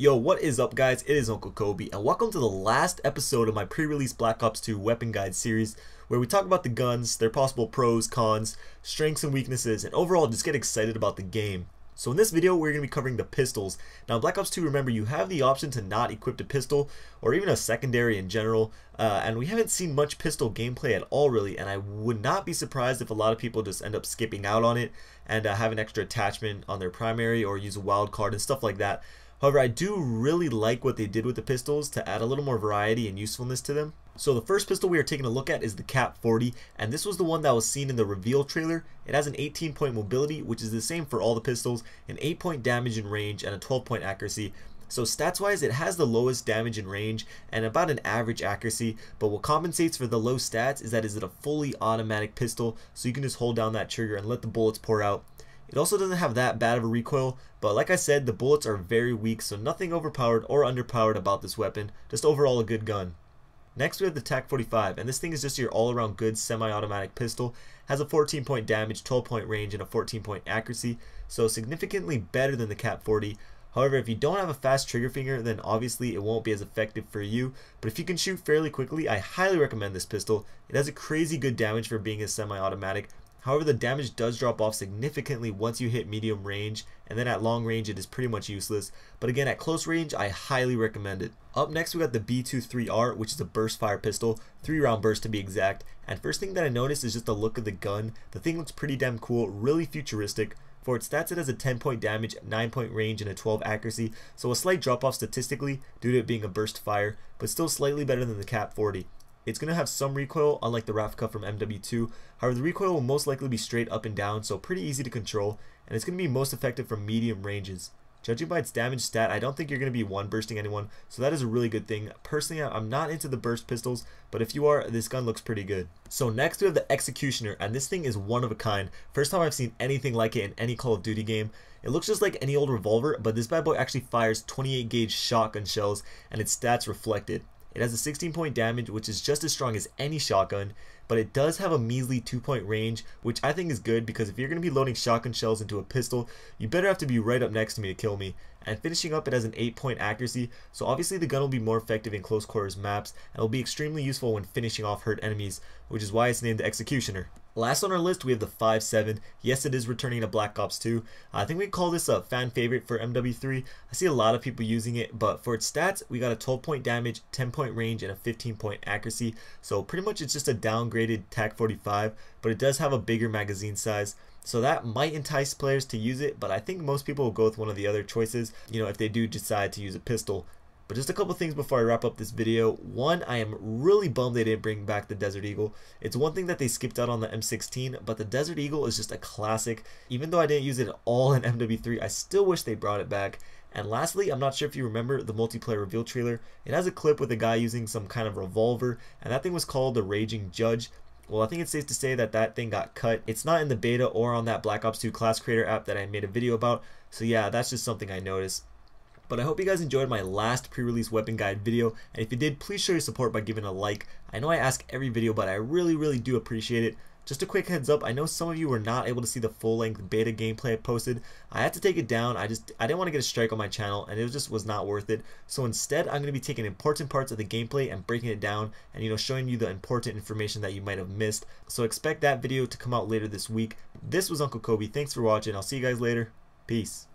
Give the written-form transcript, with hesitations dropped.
Yo, what is up guys? It is Uncle Kobe and welcome to the last episode of my pre-release Black Ops 2 weapon guide series where we talk about the guns, their possible pros, cons, strengths and weaknesses, and overall just get excited about the game. So in this video we're going to be covering the pistols. Now in Black Ops 2, remember, you have the option to not equip a pistol or even a secondary in general, and we haven't seen much pistol gameplay at all really, and I would not be surprised if a lot of people just end up skipping out on it and have an extra attachment on their primary or use a wild card and stuff like that. However, I do really like what they did with the pistols to add a little more variety and usefulness to them. So the first pistol we are taking a look at is the Cap 40, and this was the one that was seen in the reveal trailer. It has an 18-point mobility, which is the same for all the pistols, an 8-point damage and range, and a 12-point accuracy. So stats wise, it has the lowest damage and range and about an average accuracy, but what compensates for the low stats is that it's a fully automatic pistol, so you can just hold down that trigger and let the bullets pour out. It also doesn't have that bad of a recoil, but like I said, the bullets are very weak, so nothing overpowered or underpowered about this weapon, just overall a good gun. Next we have the TAC 45, and this thing is just your all-around good semi-automatic pistol. Has a 14-point damage, 12-point range, and a 14-point accuracy, so significantly better than the Cap 40. However, if you don't have a fast trigger finger, then obviously it won't be as effective for you, but if you can shoot fairly quickly, I highly recommend this pistol. It has a crazy good damage for being a semi-automatic. However, the damage does drop off significantly once you hit medium range, and then at long range it is pretty much useless, but again at close range I highly recommend it. Up next we got the B23R, which is a burst fire pistol, 3-round burst to be exact, and first thing that I noticed is just the look of the gun. The thing looks pretty damn cool, really futuristic. For its stats, it has a 10-point damage, 9-point range, and a 12 accuracy, so a slight drop off statistically due to it being a burst fire, but still slightly better than the Cap 40. It's going to have some recoil, unlike the Rafka from MW2. However, the recoil will most likely be straight up and down, so pretty easy to control, and it's going to be most effective from medium ranges. Judging by its damage stat, I don't think you're going to be one bursting anyone, so that is a really good thing. Personally, I'm not into the burst pistols, but if you are, this gun looks pretty good. So next we have the Executioner, and this thing is one of a kind. First time I've seen anything like it in any Call of Duty game. It looks just like any old revolver, but this bad boy actually fires 28 gauge shotgun shells, and its stats reflect it. It has a 16-point damage, which is just as strong as any shotgun, but it does have a measly 2-point range, which I think is good because if you're going to be loading shotgun shells into a pistol, you better have to be right up next to me to kill me. And finishing up, it has an 8-point accuracy, so obviously the gun will be more effective in close quarters maps and will be extremely useful when finishing off hurt enemies, which is why it's named the Executioner. Last on our list we have the 5.7. Yes, it is returning to Black Ops 2. I think we call this a fan favorite for MW3. I see a lot of people using it, but for its stats we got a 12-point damage, 10-point range, and a 15-point accuracy, so pretty much it's just a downgraded TAC 45, but it does have a bigger magazine size. So that might entice players to use it, but I think most people will go with one of the other choices, if they do decide to use a pistol. But just a couple things before I wrap up this video. One, I am really bummed they didn't bring back the Desert Eagle. It's one thing that they skipped out on the M16, but the Desert Eagle is just a classic. Even though I didn't use it at all in MW3, I still wish they brought it back. And lastly, I'm not sure if you remember the multiplayer reveal trailer. It has a clip with a guy using some kind of revolver, and that thing was called the Raging Judge. Well, I think it's safe to say that that thing got cut. It's not in the beta or on that Black Ops 2 class creator app that I made a video about, so yeah, that's just something I noticed. But I hope you guys enjoyed my last pre-release weapon guide video, and if you did, please show your support by giving a like. I know I ask every video, but I really do appreciate it. Just a quick heads up, I know some of you were not able to see the full-length beta gameplay I posted. I had to take it down. I didn't want to get a strike on my channel, and it just was not worth it. So instead, I'm going to be taking important parts of the gameplay and breaking it down and showing you the important information that you might have missed. So expect that video to come out later this week. This was Uncle Kobe. Thanks for watching. I'll see you guys later. Peace.